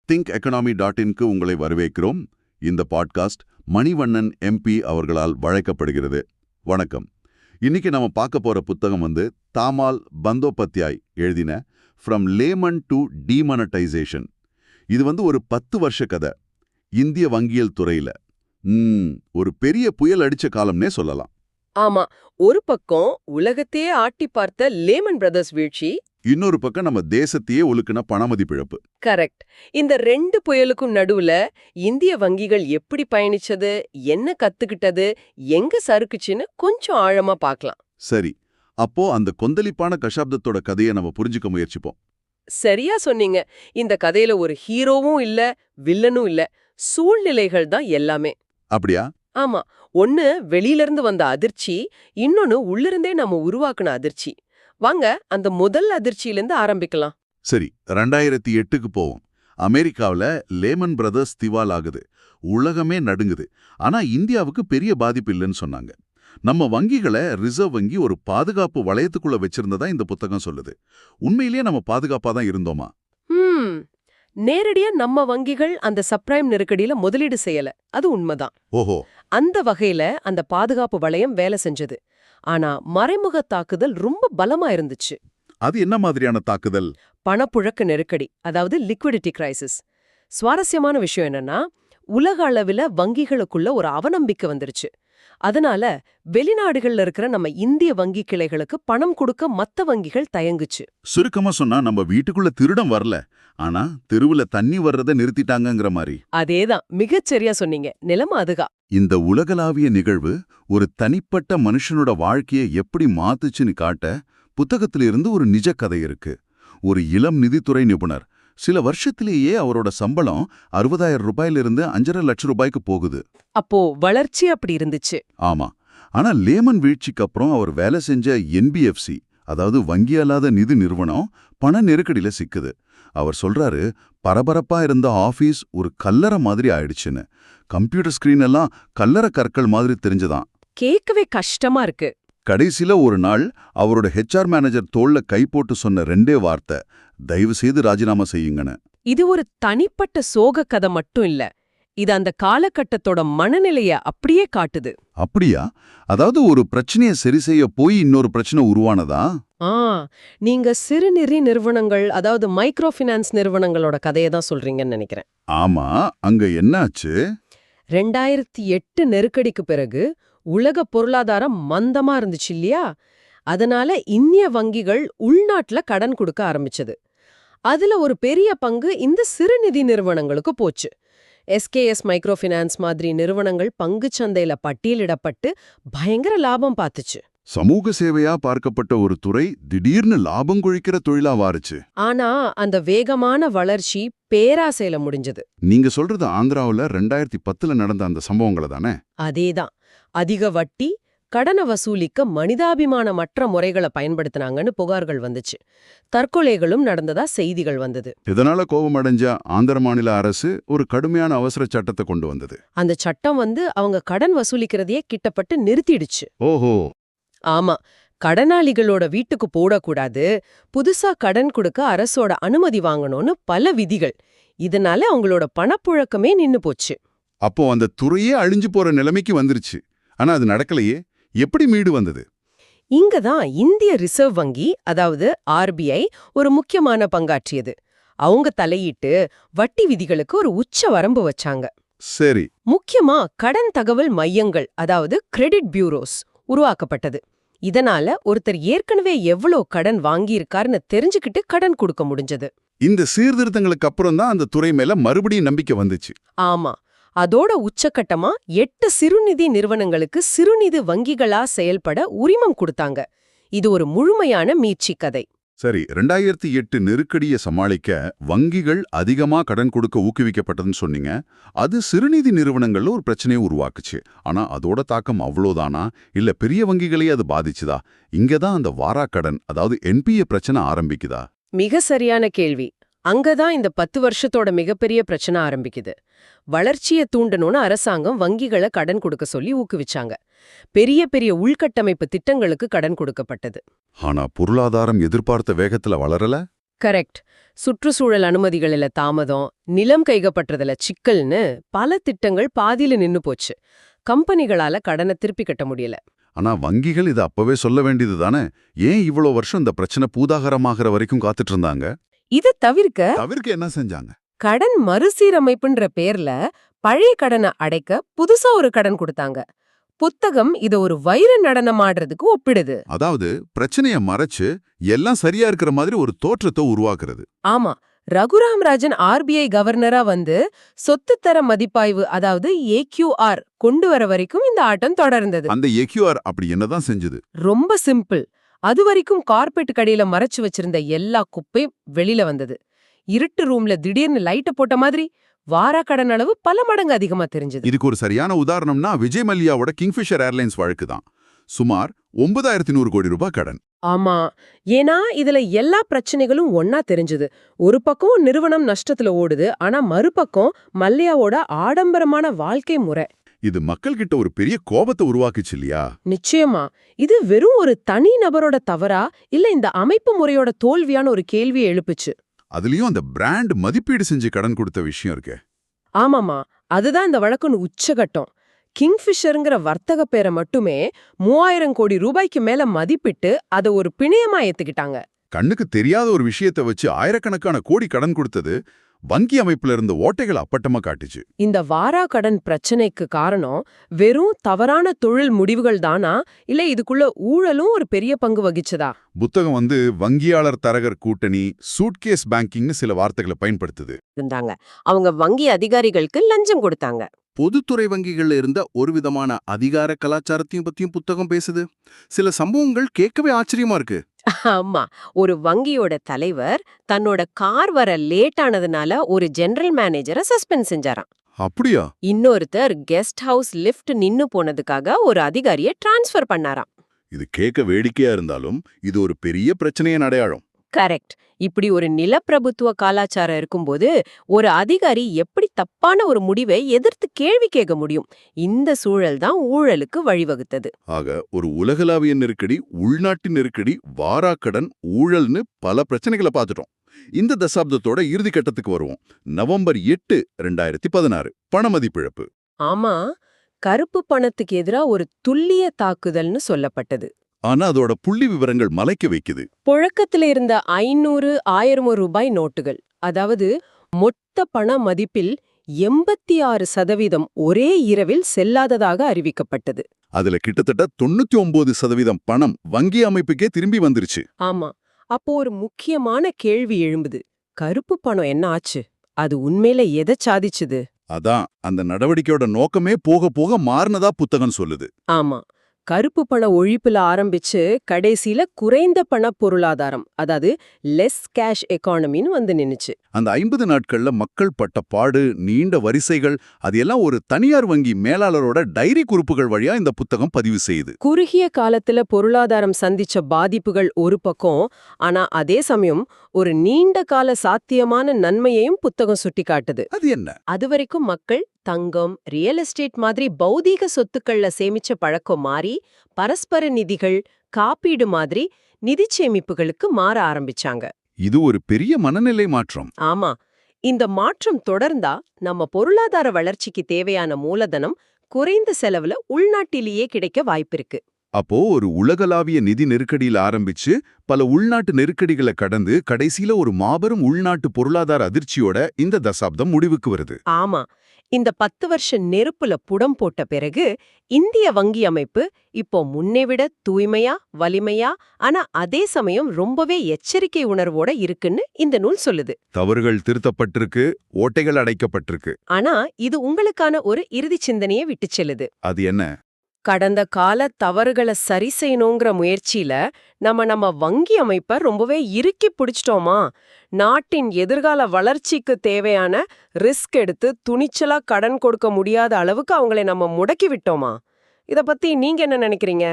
thinkeconomy.in-க்கு உங்களை வரவேற்கிறோம். இந்த பாட்காஸ்ட் மணிவண்ணன் எம்பி அவர்களால் வழங்கப்படுகிறது. வணக்கம். இன்னைக்கு நம்ம பார்க்க போற புத்தகம் தாமால் பந்தோபாத்யாய் எழுதின ஃப்ரம் லேமன் டு டீமனடைசேஷன். இது ஒரு 10 வருஷ கதை. இந்திய வங்கியல் துறையில ஒரு பெரிய புயல் அடிச்ச காலம்னே சொல்லலாம். ஆமா, ஒரு பக்கம் உலகத்தையே ஆட்டி பார்த்த லேமன் பிரதர்ஸ் வீழ்ச்சி, இன்னொரு பக்கம் நம்ம தேசத்தையே ஒழுக்குன பணமதிப்பிழப்பு. கரெக்ட். இந்த ரெண்டு புயலுக்கும் நடுவுல இந்திய வங்கிகள் எப்படி பயணிச்சது, என்ன கத்துக்கிட்டது, எங்க சறுக்குச்சுன்னு கொஞ்சம் ஆழமா பார்க்கலாம். சரி, அப்போ அந்த கொந்தளிப்பான தசாப்தத்தோட கதையை நம்ம புரிஞ்சுக்க முயற்சிப்போம். சரியா சொன்னீங்க. இந்த கதையில ஒரு ஹீரோவும் இல்ல, வில்லனும் இல்ல, சூழ்நிலைகள் தான் எல்லாமே. அப்படியா? ஆமா, ஒன்னு வெளியில இருந்து வந்த அதிர்ச்சி, இன்னொன்னு உள்ளிருந்தே நம்ம உருவாக்குன அதிர்ச்சி. வாங்க அந்த முதல் அதிர்ச்சியிலிருந்து ஆரம்பிக்கலாம். சரி, 2008க்கு போவோம். அமெரிக்காவுல லேமன் பிரதர்ஸ் திவால் ஆகுது. உலகமே நடுங்குது. ஆனா இந்தியாவுக்கு பெரிய பாதிப்பு இல்லைன்னு சொன்னாங்க. நம்ம வங்கிகளை ரிசர்வ் வங்கி ஒரு பாதுகாப்பு வளையத்துக்குள்ள வச்சிருந்ததா இந்த புத்தகம் சொல்லுது. உண்மையிலேயே நம்ம பாதுகாப்பா தான் இருந்தோமா? நேரடியா நம்ம வங்கிகள் அந்த சப்ரைம் நெருக்கடியில முதலீடு செய்யல, அது உண்மைதான். ஓஹோ. அந்த வகையில அந்த பாதுகாப்பு வளையம் வேலை செஞ்சது. ஆனா மறைமுக தாக்குதல் ரொம்ப பலமா இருந்துச்சு. அது என்ன மாதிரியான தாக்குதல்? பணப்புழக்க நெருக்கடி, அதாவது லிக்விடிட்டி கிரைசிஸ். சுவாரஸ்யமான விஷயம் என்னன்னா, உலக அளவில் வங்கிகளுக்குள்ள ஒரு அவநம்பிக்கை வந்துருச்சு. அதனால வெளிநாடுகள்ல இருக்கிற நம்ம இந்திய வங்கி கிளைகளுக்கு பணம் கொடுக்க மத்த வங்கிகள் தயங்குச்சு. சுருக்கமா சொன்னா, நம்ம வீட்டுக்குள்ள திருடம் வரல, ஆனா தெருவுல தண்ணி வர்றத நிறுத்திட்டாங்கங்கிற மாதிரி. அதேதான், மிகச்சரியா சொன்னீங்க. நிலைமை அதுதான். இந்த உலகளாவிய நிகழ்வு ஒரு தனிப்பட்ட மனுஷனோட வாழ்க்கையை எப்படி மாத்துச்சுன்னு காட்ட புத்தகத்திலிருந்து ஒரு நிஜ கதை இருக்கு. ஒரு இளம் நிதித்துறை நிபுணர். சில வருஷத்திலேயே அவரோட சம்பளம் 60,000 ரூபாயிலிருந்து 5.5 லட்சம் ரூபாய்க்கு போகுது. அப்போ வளர்ச்சி அப்படி இருந்துச்சு. ஆமா. ஆனா லேமன் வீழ்ச்சிக்கு அப்புறம் அவர் வேலை செஞ்ச என்பிஎஃப்சி, அதாவது வங்கி அல்லாத நிதி நிறுவனம், பண நெருக்கடியில சிக்குது. அவர் சொல்றாரு, பரபரப்பா இருந்த ஆபீஸ் ஒரு கல்லறை மாதிரி ஆயிடுச்சுன்னு. கம்ப்யூட்டர் ஸ்கிரீன் எல்லாம் கல்லறை கற்கள் மாதிரி தெரிஞ்சுதான். கேட்கவே கஷ்டமா இருக்கு. கடைசியில ஒரு நாள் அவரோட ஹெச்ஆர் மேனேஜர் தோள்ல கை போட்டு சொன்ன 2 வார்த்தை, தயவு செய்து ராஜினாமா செய்யுங்கன்னு. இது ஒரு தனிப்பட்ட சோக கதை மட்டும் இல்ல, இது அந்த காலகட்டத்தோட மனநிலைய அப்படியே காட்டுது. அப்படியா? அதாவது ஒரு பிரச்சனையை சரி செய்ய போய் இன்னொரு பிரச்சனை உருவானதா? நீங்க சிறுநிதி நிறுவனங்கள், அதாவது மைக்ரோ ஃபினான்ஸ் நிறுவனங்களோட கதையை தான் சொல்றீங்கன்னு நினைக்கிறேன். ஆமா, அங்க என்னாச்சு? 2008 நெருக்கடிக்கு பிறகு உலக பொருளாதாரம் மந்தமா இருந்துச்சு இல்லையா? அதனால இந்திய வங்கிகள் உள்நாட்டுல கடன் கொடுக்க ஆரம்பிச்சது. அதுல ஒரு பெரிய பங்கு இந்த சிறுநிதி நிறுவனங்களுக்கு போச்சு. எஸ்கேஎஸ் மைக்ரோ ஃபினான்ஸ் மாதிரி நிறுவனங்கள் பங்குச் சந்தையில பட்டியலிடப்பட்டு பயங்கர லாபம் பார்த்துச்சு. சமூக சேவையா பார்க்கப்பட்ட ஒரு துறை திடீர்னு லாபம் கொழிக்கிற தொழிலா வாருச்சு. ஆனா அந்த வேகமான வளர்ச்சி பேராசையில முடிஞ்சது. நீங்க சொல்றது ஆந்திராவுல 2010ல நடந்த அந்த சம்பவங்களை தானே? அதேதான். அதிக வட்டி, கடனை வசூலிக்க மனிதாபிமானமற்ற முறைகளை பயன்படுத்தினாங்கன்னு புகார்கள் வந்துச்சு. தற்கொலைகளும் நடந்ததா செய்திகள் வந்தது. இதனால கோபமடைஞ்ச ஆந்திர மாநில அரசு ஒரு கடுமையான அவசர சட்டத்தை கொண்டு வந்தது. அந்த சட்டம் அவங்க கடன் வசூலிக்கிறதையே கிட்டப்பட்டு நிறுத்திடுச்சு. ஓஹோ. ஆமா, கடனாளிகளோட வீட்டுக்கு போடக்கூடாது, புதுசா கடன் கொடுக்க அரசோட அனுமதி வாங்கணும்னு பல விதிகள். இதனால அவங்களோட பணப்புழக்கமே நின்னு போச்சு. அப்போ அந்த துறையே அழிஞ்சு போற நிலைமைக்கு வந்துருச்சு. ஆனா அது நடக்கலையே. எப்படி மீடு வந்தது? இங்கதான் இந்திய ரிசர்வ் வங்கி, அதாவது ஆர்பிஐ, ஒரு முக்கியமான பங்காற்றியது. அவங்க தலையிட்டு வட்டி விதிகளுக்கு ஒரு உச்ச வரம்பு வச்சாங்க. சரி. முக்கியமா கடன் தகவல் மையங்கள், அதாவது கிரெடிட் பியூரோஸ் உருவாக்கப்பட்டது. இதனால ஒருத்தர் ஏற்கனவே எவ்வளோ கடன் வாங்கியிருக்காருன்னு தெரிஞ்சுக்கிட்டு கடன் கொடுக்க முடிஞ்சது. இந்த சீர்திருத்தங்களுக்கு அப்புறம் தான் அந்த துறை மேல மறுபடியும் நம்பிக்கை வந்துச்சு. ஆமா, அதோட உச்சக்கட்டமா 8 சிறுநிதி நிறுவனங்களுக்கு சிறுநிதி வங்கிகளா செயல்பட உரிமம் கொடுத்தாங்க. இது ஒரு முழுமையான மீட்சி கதை. சரி, 2008 நெருக்கடியை சமாளிக்க வங்கிகள் அதிகமா கடன் கொடுக்க ஊக்குவிக்கப்பட்டதுன்னு சொன்னீங்க. அது சிறுநிதி நிறுவனங்கள்ல ஒரு பிரச்சனையை உருவாக்குச்சு. ஆனா அதோட தாக்கம் அவ்வளோதானா, இல்ல பெரிய வங்கிகளையே அது பாதிச்சுதா? இங்கதான் அந்த வாராக்கடன், அதாவது என்பிஏ பிரச்சனை ஆரம்பிக்குதா? மிக சரியான கேள்வி. அங்கதான் இந்த 10 வருஷத்தோட மிகப்பெரிய பிரச்சனை ஆரம்பிக்குது. வளர்ச்சியை தூண்டணும்னு அரசாங்கம் வங்கிகளை கடன் கொடுக்க சொல்லி ஊக்குவிச்சாங்க. பெரிய பெரிய உள்கட்டமைப்பு திட்டங்களுக்கு கடன் கொடுக்கப்பட்டது. ஆனா பொருளாதாரம் எதிர்பார்த்த வேகத்துல வளரல. கரெக்ட். சுற்றுச்சூழல் அனுமதிகளில தாமதம், நிலம் கையகப்படுறதுல சிக்கல்னு பல திட்டங்கள் பாதியில நின்னு போச்சு. கம்பெனிகளால கடனை திருப்பி கட்ட முடியல. ஆனா வங்கிகள் இதை அப்பவே சொல்ல வேண்டியது தானே? ஏன் இவ்வளோ வருஷம் இந்த பிரச்சனை பூதாகரமாகிற வரைக்கும் காத்துட்டு இருந்தாங்க? இதை தவிர்க்க தவிர்க்க என்ன செஞ்சாங்க? கடன் மறுசீரமைப்புன்ற பேர்ல பழைய கடனை அடைக்க புதுசா ஒரு கடன் கொடுத்தாங்க. புத்தகம் இத ஒரு வைர நடனம் ஆடுறதுக்கு ஒப்பிடுது. அதாவது பிரச்சனைய மறைச்சு எல்லாம் சரியா இருக்கிற மாதிரி ஒரு தோற்றத்தை உருவாக்குறது. ஆமா, ரகுராம் ராஜன் ஆர்பிஐ கவர்னரா வந்து சொத்து தர மதிப்பாய்வு, அதாவது ஏக்யூஆர் கொண்டு வர வரைக்கும் இந்த ஆட்டம் தொடர்ந்தது. அந்த ஏக்யூஆர் அப்படி என்னதான் செஞ்சது? ரொம்ப சிம்பிள். அது வரைக்கும் கார்பெட் கடையில மறைச்சு வச்சிருந்த எல்லா குப்பையும் வெளியில வந்தது. இருட்டு ரூம்ல திடீர்னு லைட்ட போட்ட மாதிரி வாரா கடன் அளவு பல மடங்கு அதிகமா தெரிஞ்சது. இதுக்கு ஒரு சரியான உதாரணம்னா விஜய் மல்லையாவோட கிங்ஃபிஷர் ஏர்லைன்ஸ் வழக்கு தான். சுமார் 9,100 கோடி ரூபாய் கடன். ஆமா, ஏன்னா இதுல எல்லா பிரச்சனைகளும் ஒன்னா தெரிஞ்சது. ஒரு பக்கம் நிறுவனம் நஷ்டத்துல ஓடுது, ஆனா மறுபக்கம் மல்லையாவோட ஆடம்பரமான வாழ்க்கை முறை. இது மக்கள் கிட்ட ஒரு பெரிய கோபத்தை உருவாக்குச்சு இல்லையா? நிச்சயமா. இது வெறும் ஒரு தனி நபரோட தவறா இல்ல இந்த அமைப்பு முறையோட தோல்வியான ஒரு கேள்வியை எழுப்புச்சு. அதுலயும் அந்த பிராண்ட் மதிப்பீடு செஞ்சு கடன் கொடுத்த விஷயம் இருக்கே. ஆமாமா, அதுதான் இந்த வழக்குன்னு உச்சகட்டம். கிங்ஃபிஷருங்கிற வர்த்தக பேரை மட்டுமே 3000 கோடி ரூபாய்க்கு மேல மதிப்பிட்டு அதை ஒரு பிணையமா ஏத்துக்கிட்டாங்க. கண்ணுக்கு தெரியாத ஒரு விஷயத்தை வச்சு ஆயிரக்கணக்கான கோடி கடன் கொடுத்தது வங்கி அமைப்புல இருந்த ஓட்டைகள் அப்பட்டமா காட்டுச்சு. இந்த வாரா கடன் பிரச்சனைக்கு காரணம் வெறும் தவறான தொழில் முடிவுகள் தானா, இல்ல இதுக்குள்ள ஊழலும் ஒரு பெரிய பங்கு வகிச்சதா? புத்தகம் வங்கியாளர் தரகர் கூட்டணி, சூட்கேஸ் பேங்கிங்னு சில வார்த்தைகளை பயன்படுத்துது. இருந்தாங்க. அவங்க வங்கி அதிகாரிகளுக்கு லஞ்சம் கொடுத்தாங்க. பொதுத்துறை வங்கிகள்ல இருந்த ஒரு விதமான அதிகார கலாச்சாரத்தையும் பத்தியும் புத்தகம் பேசுது. சில சம்பவங்கள் கேட்கவே ஆச்சரியமா இருக்கு. ஆமா, ஒரு வங்கியோட தலைவர் தன்னோட கார் வர லேட் ஆனதுனால ஒரு ஜெனரல் மேனேஜரை சஸ்பெண்ட் செஞ்சாராம். அப்படியா? இன்னொருத்தர் கெஸ்ட் ஹவுஸ் லிஃப்ட் நின்னு போனதுக்காக ஒரு அதிகாரியை டிரான்ஸ்ஃபர் பண்ணாராம். இது கேட்க வேடிக்கையா இருந்தாலும் இது ஒரு பெரிய பிரச்சனையின் அடையாளம். கரெக்ட். இப்படி ஒரு நிலப்பிரபுத்துவ கலாச்சாரம் இருக்கும்போது ஒரு அதிகாரி எப்படி தப்பான ஒரு முடிவை எதிர்த்து கேள்வி கேட்க முடியும்? இந்த சூழல் தான் ஊழலுக்கு வழிவகுத்தது. ஆக ஒரு உலகளாவிய நெருக்கடி, உள்நாட்டு நெருக்கடி, வாராக்கடன், ஊழல்னு பல பிரச்சனைகளை பார்த்துட்டோம். இந்த தசாப்தத்தோட இறுதி கட்டத்துக்கு வருவோம். நவம்பர் 8, 2016 பணமதிப்பிழப்பு. ஆமா, கருப்பு பணத்துக்கு எதிரா ஒரு துல்லிய தாக்குதல்னு சொல்லப்பட்டது. ஆனா அதோட புள்ளி விவரங்கள் மலைக்க வைக்குது. புழக்கத்துல இருந்த 500, 1000 ரூபாய் நோட்டுகள், அதாவது மொத்த பண மதிப்பில் 86% ஒரே இரவில் செல்லாததாக அறிவிக்கப்பட்டது. அதுல கிட்டத்தட்ட 99% பணம் வங்கி அமைப்புக்கே திரும்பி வந்துருச்சு. ஆமா, அப்போ ஒரு முக்கியமான கேள்வி எழும்புது. கருப்பு பணம் என்ன ஆச்சு? அது உண்மையில எதை சாதிச்சுது? அதான் அந்த நடவடிக்கையோட நோக்கமே போக போக மாறினதா புத்தகம் சொல்லுது. ஆமா, கருப்பு பண ஒழிப்புல ஆரம்பிச்சு கடைசியில குறைந்த பண பொருளாதாரம், அதாவது லெஸ் கேஷ் எக்கானமின்னு நின்னுச்சு. அந்த 50 நாட்கள்ல மக்கள் பட்ட பாடு, நீண்ட வரிசைகள், அது எல்லாம் ஒரு தனியார் வங்கி மேலாளரோட டைரி குறிப்புகள் வழியா இந்த புத்தகம் பதிவு செய்யுது. குறுகிய காலத்துல பொருளாதாரம் சந்திச்ச பாதிப்புகள் ஒரு பக்கம், ஆனா அதே சமயம் ஒரு நீண்ட கால சாத்தியமான நன்மையையும் புத்தகம் சுட்டிக்காட்டுது. அது என்ன? அதுவரைக்கும் மக்கள் தங்கம், ரியல் எஸ்டேட் மாதிரி பௌதீக சொத்துக்கள்ல சேமிச்ச பழக்கம் மாறி பரஸ்பர நிதிகள், காப்பீடு மாதிரி நிதி சேமிப்புகளுக்கு மாற ஆரம்பிச்சாங்க. இது ஒரு பெரிய மனநிலை மாற்றம். ஆமா, இந்த மாற்றம் தொடர்ந்தா நம்ம பொருளாதார வளர்ச்சிக்கு தேவையான மூலதனம் குறைந்த செலவுல உள்நாட்டிலேயே கிடைக்க வாய்ப்பிருக்கு. அப்போ ஒரு உலகளாவிய நிதி நெருக்கடியில் ஆரம்பிச்சு பல உள்நாட்டு நெருக்கடிகளை கடந்து கடைசியில ஒரு மாபெரும் உள்நாட்டு பொருளாதார அதிர்ச்சியோட இந்த தசாப்தம் முடிவுக்கு வருது. ஆமா, இந்த 10 வருஷ நெருப்புல புடம் போட்ட பிறகு இந்திய வங்கி அமைப்பு இப்போ முன்னைவிட தூய்மையா, வலிமையா, ஆனா அதே சமயம் ரொம்பவே எச்சரிக்கை உணர்வோட இருக்குன்னு இந்த நூல் சொல்லுது. தவறுகள் திருத்தப்பட்டிருக்கு, ஓட்டைகள் அடைக்கப்பட்டிருக்கு. ஆனா இது உங்களுக்கான ஒரு இறுதி சிந்தனையை விட்டு செல்லுது. அது என்ன? கடந்த கால தவறுகளை சரி செய்யணுங்கிற முயற்சியில நம்ம வங்கி அமைப்பை ரொம்பவே இறுக்கி பிடிச்சிட்டோமா? நாட்டின் எதிர்கால வளர்ச்சிக்கு தேவையான ரிஸ்க் எடுத்து துணிச்சலா கடன் கொடுக்க முடியாத அளவுக்கு அவங்களை நம்ம முடக்கி விட்டோமா? இத பத்தி நீங்க என்ன நினைக்கிறீங்க?